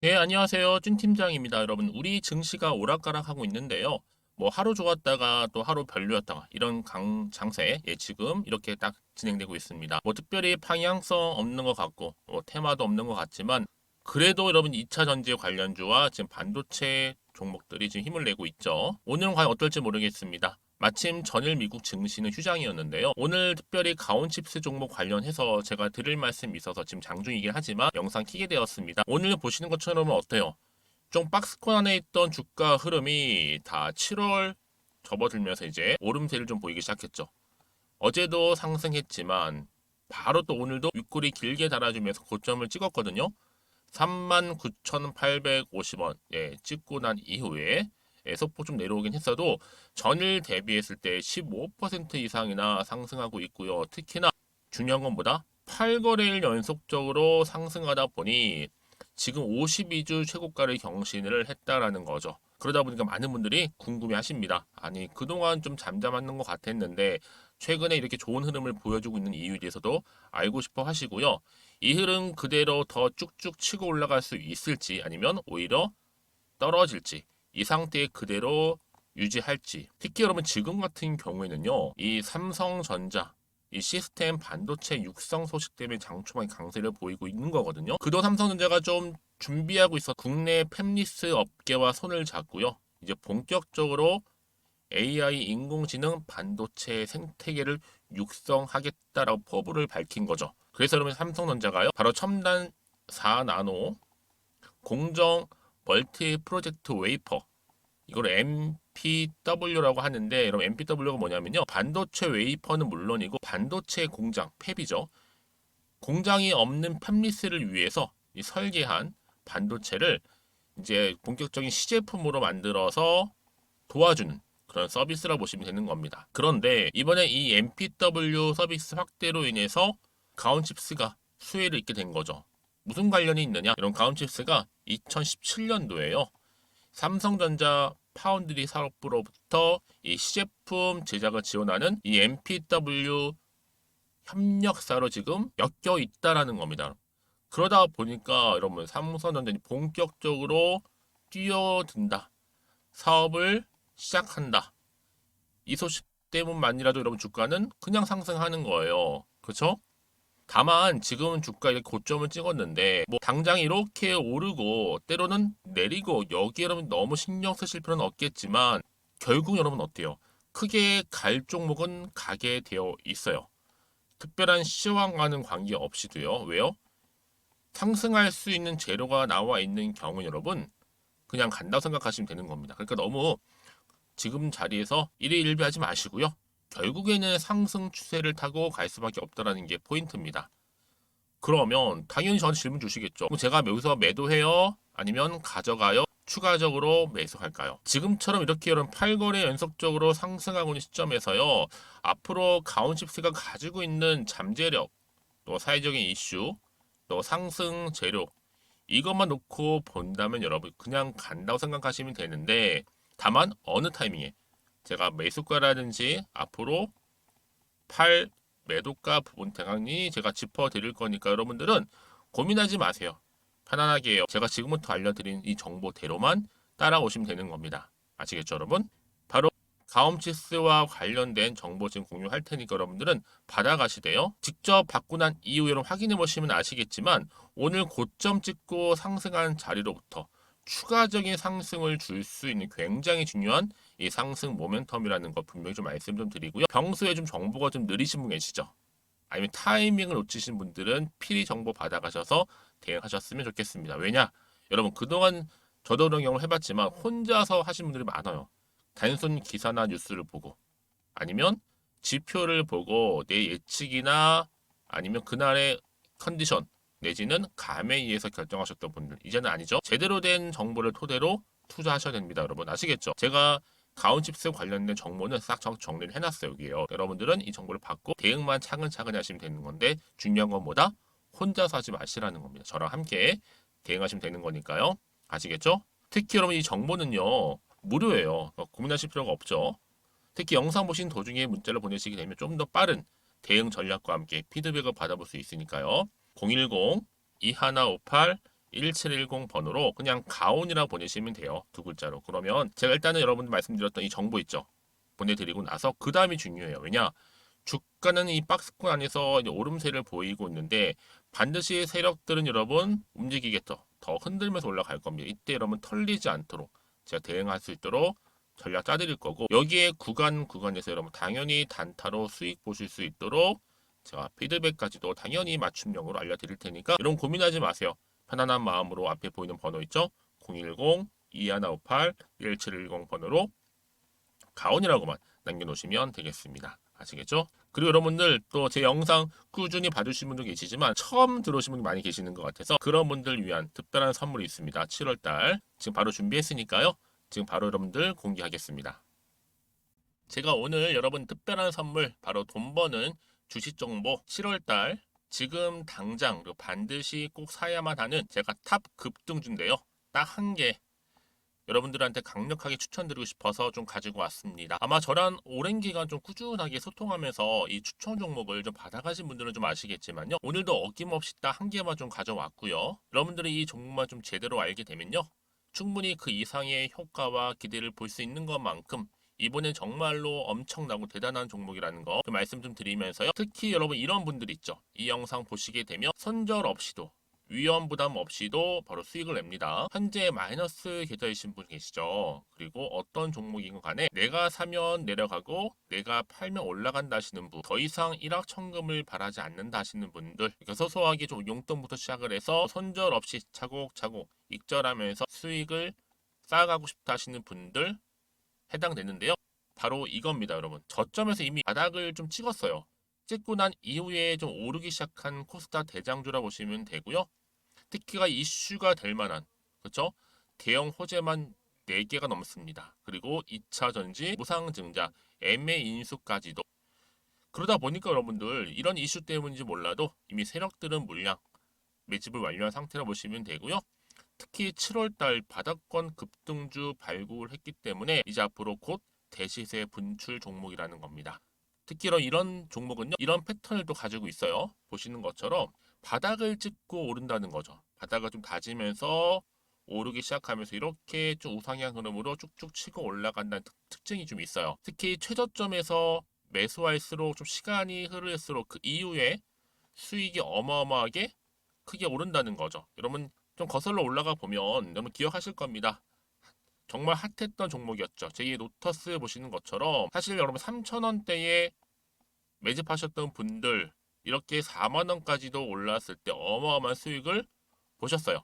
네, 안녕하세요. 준 팀장입니다. 여러분, 우리 증시가 오락가락하고 있는데요. 뭐 하루 좋았다가 또 하루 별로였다가 이런 장세, 지금 이렇게 딱 진행되고 있습니다. 뭐 특별히 방향성 없는 것 같고, 뭐 테마도 없는 것 같지만, 그래도 여러분 2차 전지 관련주와 지금 반도체 종목들이 지금 힘을 내고 있죠. 오늘은 과연 어떨지 모르겠습니다. 마침 전일 미국 증시는 휴장이었는데요. 오늘 특별히 가온칩스 종목 관련해서 제가 드릴 말씀이 있어서 지금 장중이긴 하지만 영상 키게 되었습니다. 오늘 보시는 것처럼은 어때요? 좀 박스권 안에 있던 주가 흐름이 다 7월 접어들면서 이제 오름세를 좀 보이기 시작했죠. 어제도 상승했지만 바로 또 오늘도 윗골이 길게 달아주면서 고점을 찍었거든요. 39,850원 찍고 난 이후에 소폭 좀 내려오긴 했어도 전일 대비했을 때 15% 이상이나 상승하고 있고요. 특히나 중요한 건 뭐다? 8거래일 연속적으로 상승하다 보니 지금 52주 최고가를 경신을 했다라는 거죠. 그러다 보니까 많은 분들이 궁금해 하십니다. 아니, 그동안 좀 잠잠했는 것 같았는데 최근에 이렇게 좋은 흐름을 보여주고 있는 이유에 대해서도 알고 싶어 하시고요. 이 흐름 그대로 더 쭉쭉 치고 올라갈 수 있을지 아니면 오히려 떨어질지 이 상태에 그대로 유지할지 특히 여러분 지금 같은 경우에는요 이 삼성전자 이 시스템 반도체 육성 소식 때문에 장초반에 강세를 보이고 있는 거거든요. 그동안 삼성전자가 좀 준비하고 있어 국내 팹리스 업계와 손을 잡고요. 이제 본격적으로 AI 인공지능 반도체 생태계를 육성하겠다라고 포부를 밝힌 거죠. 그래서 여러분 삼성전자가요. 바로 첨단 4나노 공정 멀티 프로젝트 웨이퍼 이걸 MPW라고 하는데 여러분 MPW가 뭐냐면요. 반도체 웨이퍼는 물론이고 반도체 공장 팹이죠. 공장이 없는 팹리스를 위해서 이 설계한 반도체를 이제 본격적인 시제품으로 만들어서 도와주는 그런 서비스라 보시면 되는 겁니다. 그런데 이번에 이 MPW 서비스 확대로 인해서 가온칩스가 수혜를 입게 된 거죠. 무슨 관련이 있느냐? 이런 가온칩스가 2017년도에요. 삼성전자 파운드리 사업부로부터 이 시제품 제작을 지원하는 이 MPW 협력사로 지금 엮여 있다라는 겁니다. 그러다 보니까 여러분 삼성전자는 본격적으로 뛰어든다. 사업을 시작한다. 이 소식 때문만이라도 여러분 주가는 그냥 상승하는 거예요. 그렇죠? 다만 지금은 주가 이렇게 고점을 찍었는데 뭐 당장 이렇게 오르고 때로는 내리고 여기에 여러분 너무 신경 쓰실 필요는 없겠지만 결국 여러분 어때요? 크게 갈 종목은 가게 되어 있어요. 특별한 시황과는 관계없이도요. 왜요? 상승할 수 있는 재료가 나와 있는 경우 여러분 그냥 간다고 생각하시면 되는 겁니다. 그러니까 너무 지금 자리에서 일희일비하지 마시고요. 결국에는 상승 추세를 타고 갈 수밖에 없다라는 게 포인트입니다. 그러면 당연히 저한테 질문 주시겠죠. 그럼 제가 여기서 매도해요? 아니면 가져가요? 추가적으로 매수할까요? 지금처럼 이렇게 여러분 8거래 연속적으로 상승하고 있는 시점에서요. 앞으로 가온칩스가 가지고 있는 잠재력, 또 사회적인 이슈, 또 상승 재료 이것만 놓고 본다면 여러분 그냥 간다고 생각하시면 되는데 다만 어느 타이밍에 제가 매수가라든지 앞으로 팔 매도가 부분 대강히 제가 짚어드릴 거니까 여러분들은 고민하지 마세요. 편안하게 해요. 제가 지금부터 알려드린 이 정보대로만 따라오시면 되는 겁니다. 아시겠죠, 여러분? 바로 가옴치스와 관련된 정보 지금 공유할 테니까 여러분들은 받아가시대요. 직접 받고 난 이후에 확인해 보시면 아시겠지만 오늘 고점 찍고 상승한 자리로부터 추가적인 상승을 줄 수 있는 굉장히 중요한 이 상승 모멘텀이라는 거 분명히 좀 말씀 좀 드리고요. 평소에 좀 정보가 좀 느리신 분 계시죠? 아니면 타이밍을 놓치신 분들은 필히 정보 받아가셔서 대응하셨으면 좋겠습니다. 왜냐? 여러분 그동안 저도 그런 경험을 해봤지만 혼자서 하신 분들이 많아요. 단순 기사나 뉴스를 보고 아니면 지표를 보고 내 예측이나 아니면 그날의 컨디션 내지는 감에 의해서 결정하셨던 분들 이제는 아니죠. 제대로 된 정보를 토대로 투자하셔야 됩니다. 여러분 아시겠죠? 제가 가온칩스 관련된 정보는 싹 정리를 해놨어요. 여기에요. 여러분들은 이 정보를 받고 대응만 차근차근 하시면 되는 건데 중요한 건 뭐다? 혼자서 하지 마시라는 겁니다. 저랑 함께 대응하시면 되는 거니까요. 아시겠죠? 특히 여러분 이 정보는요. 무료예요. 고민하실 필요가 없죠. 특히 영상 보신 도중에 문자를 보내시게 되면 좀 더 빠른 대응 전략과 함께 피드백을 받아볼 수 있으니까요. 010-2158 1710 번호로 그냥 가온이라고 보내시면 돼요. 두 글자로. 그러면 제가 일단은 여러분들 말씀드렸던 이 정보 있죠. 보내드리고 나서 그 다음이 중요해요. 왜냐? 주가는 이 박스권 안에서 이제 오름세를 보이고 있는데 반드시 세력들은 여러분 움직이겠죠. 더 흔들면서 올라갈 겁니다. 이때 여러분 털리지 않도록 제가 대응할 수 있도록 전략 짜드릴 거고 여기에 구간에서 여러분 당연히 단타로 수익 보실 수 있도록 제가 피드백까지도 당연히 맞춤형으로 알려드릴 테니까 여러분 고민하지 마세요. 편안한 마음으로 앞에 보이는 번호 있죠? 010-2158-1710 번호로 가온이라고만 남겨놓으시면 되겠습니다. 아시겠죠? 그리고 여러분들 또 제 영상 꾸준히 봐주신 분도 계시지만 처음 들어오신 분이 많이 계시는 것 같아서 그런 분들 위한 특별한 선물이 있습니다. 7월달 지금 바로 준비했으니까요. 지금 바로 여러분들 공개하겠습니다. 제가 오늘 여러분 특별한 선물 바로 돈 버는 주식 정보 7월달 지금 당장 반드시 꼭 사야만 하는 제가 탑 급등주인데요. 딱 한 개 여러분들한테 강력하게 추천드리고 싶어서 좀 가지고 왔습니다. 아마 저랑 오랜 기간 좀 꾸준하게 소통하면서 이 추천 종목을 좀 받아가신 분들은 좀 아시겠지만요. 오늘도 어김없이 딱 한 개만 좀 가져왔고요. 여러분들이 이 종목만 좀 제대로 알게 되면요. 충분히 그 이상의 효과와 기대를 볼 수 있는 것만큼 이번엔 정말로 엄청나고 대단한 종목이라는 거 그 말씀 좀 드리면서요. 특히 여러분 이런 분들 있죠. 이 영상 보시게 되면 손절 없이도 위험 부담 없이도 바로 수익을 냅니다. 현재 마이너스 계좌이신 분 계시죠? 그리고 어떤 종목이건 간에 내가 사면 내려가고 내가 팔면 올라간다 하시는 분, 더 이상 일확천금을 바라지 않는다 하시는 분들, 그러니까 소소하게 좀 용돈부터 시작을 해서 손절 없이 차곡차곡 익절하면서 수익을 쌓아가고 싶다 하시는 분들 해당되는데요. 바로 이겁니다, 여러분. 저점에서 이미 바닥을 좀 찍었어요. 찍고 난 이후에 좀 오르기 시작한 코스닥 대장주라 보시면 되고요. 특히가 이슈가 될 만한 그렇죠? 대형 호재만 4개가 넘습니다. 그리고 2차 전지, 무상증자, 애매 인수까지도 그러다 보니까 여러분들 이런 이슈 때문인지 몰라도 이미 세력들은 물량 매집을 완료한 상태라 보시면 되고요. 특히 7월달 바닥권 급등주 발굴을 했기 때문에 이제 앞으로 곧 대시세 분출 종목이라는 겁니다. 특히 이런 종목은요. 이런 패턴을 또 가지고 있어요. 보시는 것처럼 바닥을 찍고 오른다는 거죠. 바닥을 좀 다지면서 오르기 시작하면서 이렇게 좀 우상향 흐름으로 쭉쭉 치고 올라간다는 특징이 좀 있어요. 특히 최저점에서 매수할수록 좀 시간이 흐를수록 그 이후에 수익이 어마어마하게 크게 오른다는 거죠. 여러분 좀 거슬러 올라가 보면 여러분 기억하실 겁니다. 정말 핫했던 종목이었죠. 제2의 노터스 보시는 것처럼 사실 여러분 3,000원대에 매집하셨던 분들 이렇게 4만 원까지도 올랐을 때 어마어마한 수익을 보셨어요.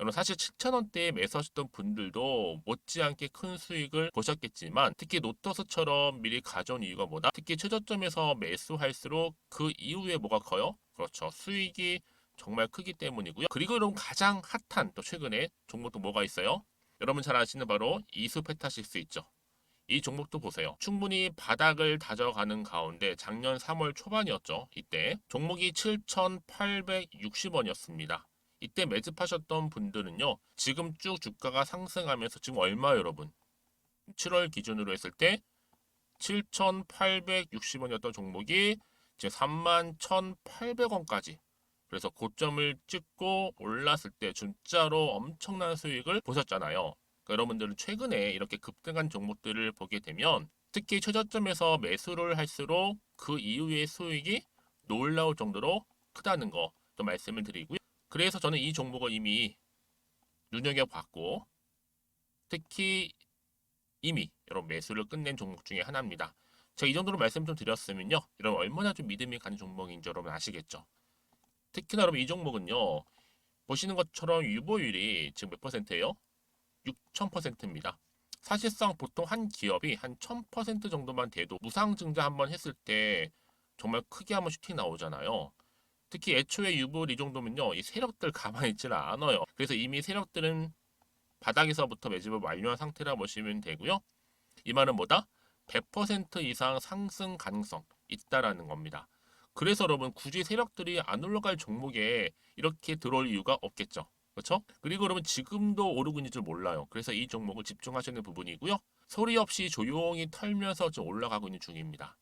여러분 사실 7,000원대에 매수하셨던 분들도 못지않게 큰 수익을 보셨겠지만 특히 노터스처럼 미리 가져온 이유가 뭐다? 특히 최저점에서 매수할수록 그 이후에 뭐가 커요? 그렇죠. 수익이 정말 크기 때문이고요. 그리고 여러분 가장 핫한 또 최근에 종목도 뭐가 있어요? 여러분 잘 아시는 바로 이수페타시스 있죠. 이 종목도 보세요. 충분히 바닥을 다져가는 가운데 작년 3월 초반이었죠. 이때 종목이 7,860원이었습니다. 이때 매집하셨던 분들은요. 지금 쭉 주가가 상승하면서 지금 얼마 여러분? 7월 기준으로 했을 때 7,860원이었던 종목이 이제 31,800원까지 그래서 고점을 찍고 올랐을 때 진짜로 엄청난 수익을 보셨잖아요. 그러니까 여러분들은 최근에 이렇게 급등한 종목들을 보게 되면 특히 최저점에서 매수를 할수록 그 이후의 수익이 놀라울 정도로 크다는 거 또 말씀을 드리고요. 그래서 저는 이 종목을 이미 눈여겨봤고 특히 이미 여러분 매수를 끝낸 종목 중에 하나입니다. 제가 이 정도로 말씀 좀 드렸으면요. 여러분 얼마나 좀 믿음이 가는 종목인지 여러분 아시겠죠? 특히나 여러분 이 종목은요. 보시는 것처럼 유보율이 지금 몇 퍼센트예요? 6,000%입니다. 사실상 보통 한 기업이 한 1,000% 정도만 돼도 무상증자 한번 했을 때 정말 크게 한번 슈팅 나오잖아요. 특히 애초에 유보율 이 정도면요. 이 세력들 가만히 있지는 않아요. 그래서 이미 세력들은 바닥에서부터 매집을 완료한 상태라 보시면 되고요. 이 말은 뭐다? 100% 이상 상승 가능성 있다라는 겁니다. 그래서 여러분 굳이 세력들이 안 올라갈 종목에 이렇게 들어올 이유가 없겠죠. 그렇죠? 그리고 여러분 지금도 오르고 있는 줄 몰라요. 그래서 이 종목을 집중하시는 부분이고요. 소리 없이 조용히 털면서 지금 올라가고 있는 중입니다.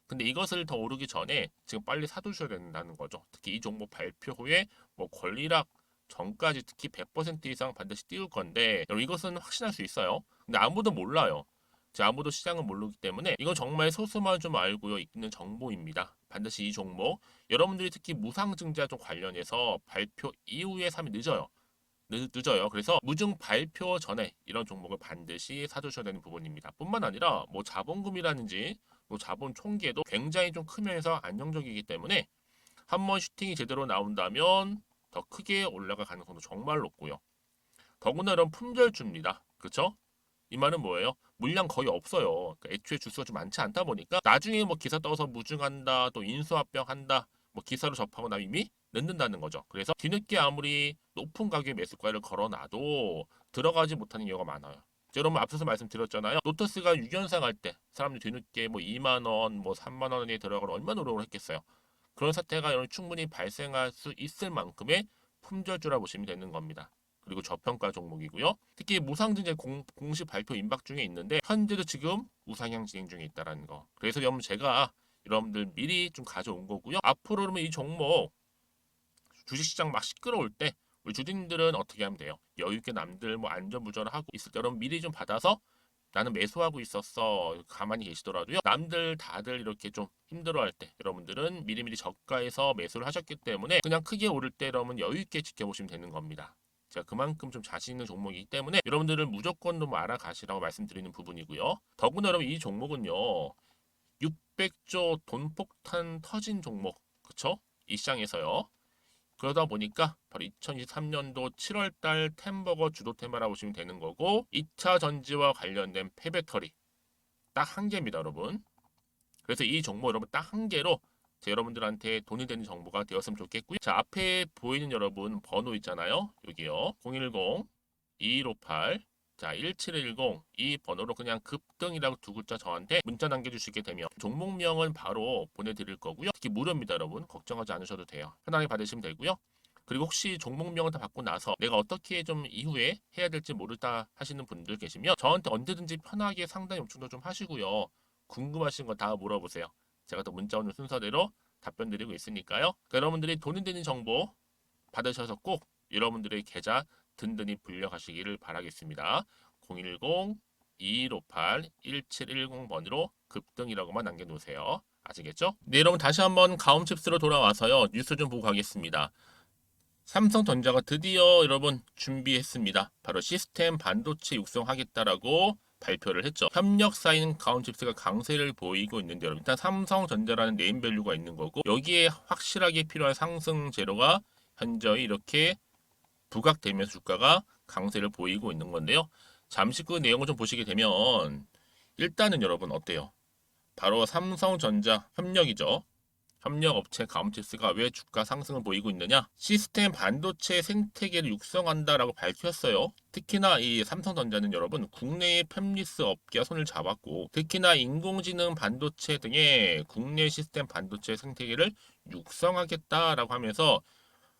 근데 이것을 더 오르기 전에 지금 빨리 사두셔야 된다는 거죠. 특히 이 종목 발표 후에 뭐 권리락 전까지 특히 100% 이상 반드시 띄울 건데 여러분 이것은 확신할 수 있어요. 근데 아무도 몰라요. 아무도 시장을 모르기 때문에 이건 정말 소수만 좀 알고 있는 정보입니다. 반드시 이 종목 여러분들이 특히 무상증자 좀 관련해서 발표 이후에 사면 늦어요. 늦어요. 그래서 무증 발표 전에 이런 종목을 반드시 사두셔야 되는 부분입니다. 뿐만 아니라 뭐 자본금이라든지 뭐 자본 총계도 굉장히 좀 크면서 안정적이기 때문에 한번 슈팅이 제대로 나온다면 더 크게 올라갈 가능성도 정말 높고요. 더구나 이런 품절주입니다. 그렇죠? 이 말은 뭐예요? 물량 거의 없어요. 그러니까 애초에 주수가 좀 많지 않다 보니까 나중에 뭐 기사 떠서 무증한다, 또 인수합병한다, 뭐 기사로 접하고 나면 이미 늦는다는 거죠. 그래서 뒤늦게 아무리 높은 가격의 매수가를 걸어놔도 들어가지 못하는 경우가 많아요. 여러분 앞서서 말씀드렸잖아요. 로터스가 6연상 할 때 사람들이 뒤늦게 뭐 2만 원, 뭐 3만 원에 들어가러 얼마나 노력을 했겠어요. 그런 사태가 충분히 발생할 수 있을 만큼의 품절주라 보시면 되는 겁니다. 그리고 저평가 종목이고요. 특히 무상증자 공식 발표 임박 중에 있는데 현재도 지금 우상향 진행 중에 있다는 거. 그래서 여러분 제가 여러분들 미리 좀 가져온 거고요. 앞으로 그러면 이 종목 주식시장 막 시끄러울 때 우리 주주님들은 어떻게 하면 돼요? 여유 있게 남들 뭐 안전부전을 하고 있을 때 여러분 미리 좀 받아서 나는 매수하고 있었어. 가만히 계시더라도요. 남들 다들 이렇게 좀 힘들어할 때 여러분들은 미리미리 저가에서 매수를 하셨기 때문에 그냥 크게 오를 때 여러분 여유 있게 지켜보시면 되는 겁니다. 제가 그만큼 좀 자신 있는 종목이기 때문에 여러분들은 무조건 좀 알아가시라고 말씀드리는 부분이고요. 더구나 여러분 이 종목은요. 600조 돈폭탄 터진 종목. 그쵸? 이 시장에서요. 그러다 보니까 바로 2023년도 7월달 템버거 주도 테마라고 보시면 되는 거고 2차 전지와 관련된 폐배터리 딱 한 개입니다 여러분. 그래서 이 정보 여러분 딱 한 개로 여러분들한테 돈이 되는 정보가 되었으면 좋겠고요. 자 앞에 보이는 여러분 번호 있잖아요. 여기요. 010-2158 자 1710 이 번호로 그냥 급등이라고 두 글자 저한테 문자 남겨주시게 되면 종목명은 바로 보내드릴 거고요. 특히 무료입니다 여러분. 걱정하지 않으셔도 돼요. 편하게 받으시면 되고요. 그리고 혹시 종목명을 다 받고 나서 내가 어떻게 좀 이후에 해야 될지 모르다 하시는 분들 계시면 저한테 언제든지 편하게 상담 요청도 좀 하시고요. 궁금하신 거 다 물어보세요. 제가 또 문자 오는 순서대로 답변 드리고 있으니까요. 그러니까 여러분들이 돈이 되는 정보 받으셔서 꼭 여러분들의 계좌 든든히 불려가시기를 바라겠습니다. 010-2158-1710번으로 급등이라고만 남겨놓으세요. 아시겠죠? 네, 여러분 다시 한번 가움칩스로 돌아와서요. 뉴스 좀 보고 가겠습니다. 삼성전자가 드디어 여러분 준비했습니다. 바로 시스템 반도체 육성하겠다라고 발표를 했죠. 협력 사인 가온칩스가 강세를 보이고 있는데 여러분 일단 삼성전자라는 네임밸류가 있는 거고 여기에 확실하게 필요한 상승 재료가 현저히 이렇게 부각되면서 주가가 강세를 보이고 있는 건데요. 잠시 그 내용을 좀 보시게 되면 일단은 여러분 어때요? 바로 삼성전자 협력이죠. 협력업체 가움칩스가 왜 주가 상승을 보이고 있느냐? 시스템 반도체 생태계를 육성한다라고 밝혔어요. 특히나 이 삼성전자는 여러분 국내의 팹리스 업계와 손을 잡았고 특히나 인공지능 반도체 등의 국내 시스템 반도체 생태계를 육성하겠다라고 하면서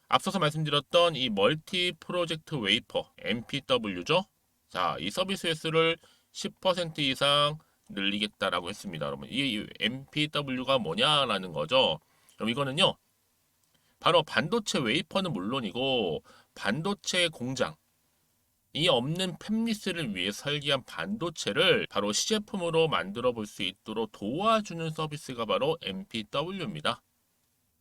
앞서서 말씀드렸던 이 멀티 프로젝트 웨이퍼 MPW죠. 자, 이 서비스 횟수를 10% 이상 늘리겠다라고 했습니다. 여러분, 이 MPW가 뭐냐라는 거죠. 그럼 이거는요, 바로 반도체 웨이퍼는 물론이고 반도체 공장이 없는 팹리스를 위해 설계한 반도체를 바로 시제품으로 만들어 볼 수 있도록 도와주는 서비스가 바로 MPW입니다.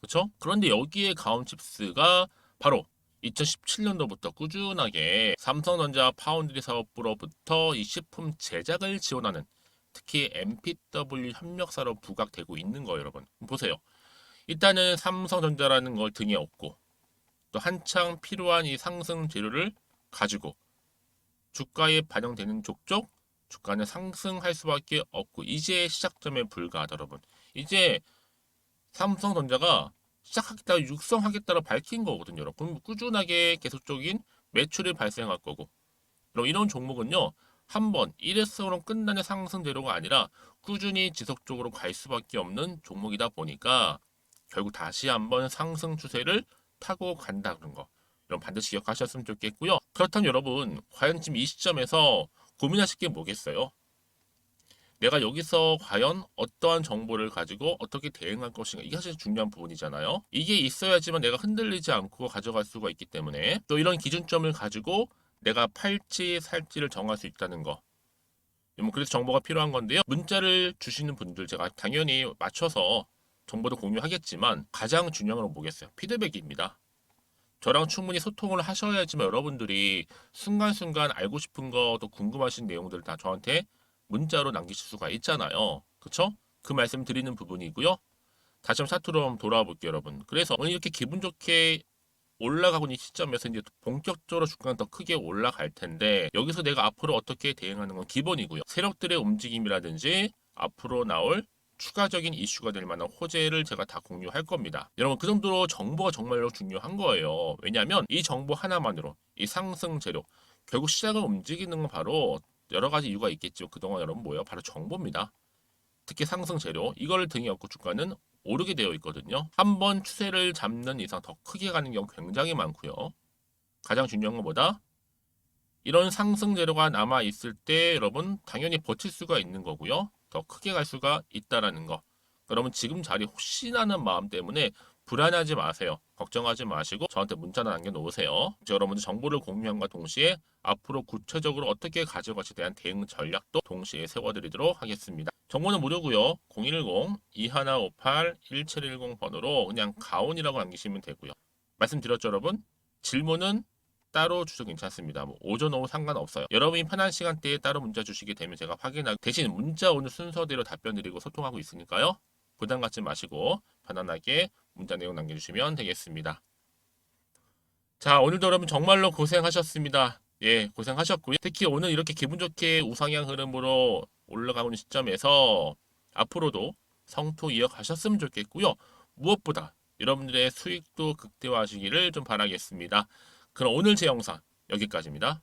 그렇죠? 그런데 여기에 가온칩스가 바로 2017년도부터 꾸준하게 삼성전자 파운드리 사업부로부터 이 식품 제작을 지원하는 특히 MPW 협력사로 부각되고 있는 거예요, 여러분. 보세요. 일단은 삼성전자라는 걸 등에 업고 또 한창 필요한 이 상승 재료를 가지고 주가에 반영되는 족족 주가는 상승할 수밖에 없고 이제 시작점에 불과하다, 여러분. 이제 삼성전자가 시작하겠다, 육성하겠다로 밝힌 거거든요, 여러분. 꾸준하게 계속적인 매출이 발생할 거고. 그럼 이런 종목은요, 한번 일회성으로 끝나는 상승 재료가 아니라 꾸준히 지속적으로 갈 수밖에 없는 종목이다 보니까 결국 다시 한번 상승 추세를 타고 간다는 거. 여러분 반드시 기억하셨으면 좋겠고요. 그렇다면 여러분, 과연 지금 이 시점에서 고민하실 게 뭐겠어요? 내가 여기서 과연 어떠한 정보를 가지고 어떻게 대응할 것인가, 이게 사실 중요한 부분이잖아요. 이게 있어야지만 내가 흔들리지 않고 가져갈 수가 있기 때문에, 또 이런 기준점을 가지고 내가 팔지 살지를 정할 수 있다는 거. 그래서 정보가 필요한 건데요. 문자를 주시는 분들 제가 당연히 맞춰서 정보도 공유하겠지만, 가장 중요한 건 뭐겠어요? 피드백입니다. 저랑 충분히 소통을 하셔야지만 여러분들이 순간순간 알고 싶은 거, 또 궁금하신 내용들을 다 저한테 문자로 남기실 수가 있잖아요. 그쵸? 그 말씀 드리는 부분이고요. 다시 한번 차트로 한번 돌아와 볼게요, 여러분. 그래서 오늘 이렇게 기분 좋게 올라가고 있는 시점에서 이제 본격적으로 주가는 더 크게 올라갈 텐데, 여기서 내가 앞으로 어떻게 대응하는 건 기본이고요. 세력들의 움직임이라든지 앞으로 나올 추가적인 이슈가 될 만한 호재를 제가 다 공유할 겁니다. 여러분, 그 정도로 정보가 정말로 중요한 거예요. 왜냐하면 이 정보 하나만으로 이 상승 재료, 결국 시장을 움직이는 건 바로 여러 가지 이유가 있겠죠. 그동안 여러분 뭐예요? 바로 정보입니다. 특히 상승 재료, 이걸 등에 업고 주가는 오르게 되어 있거든요. 한번 추세를 잡는 이상 더 크게 가는 경우 굉장히 많고요. 가장 중요한 것보다 이런 상승 재료가 남아 있을 때 여러분 당연히 버틸 수가 있는 거고요. 더 크게 갈 수가 있다라는 거. 여러분 지금 자리 혹시나는 마음 때문에 불안하지 마세요. 걱정하지 마시고 저한테 문자나 남겨놓으세요. 여러분들 정보를 공유함과 동시에 앞으로 구체적으로 어떻게 가져갈지에 대한 대응 전략도 동시에 세워드리도록 하겠습니다. 정보는 무료고요. 010-2158-1710 번호로 그냥 가온이라고 남기시면 되고요. 말씀드렸죠, 여러분? 질문은 따로 주셔도 괜찮습니다. 뭐 오전 오후 상관없어요. 여러분이 편한 시간대에 따로 문자 주시게 되면 제가 확인하고, 대신 문자 오늘 순서대로 답변 드리고 소통하고 있으니까요. 부담 갖지 마시고 편안하게 문자 내용 남겨주시면 되겠습니다. 자, 오늘도 여러분 정말로 고생하셨습니다. 예, 고생하셨고요. 특히 오늘 이렇게 기분 좋게 우상향 흐름으로 올라가고 있는 시점에서 앞으로도 성토 이어가셨으면 좋겠고요. 무엇보다 여러분들의 수익도 극대화하시기를 좀 바라겠습니다. 그럼 오늘 제 영상 여기까지입니다.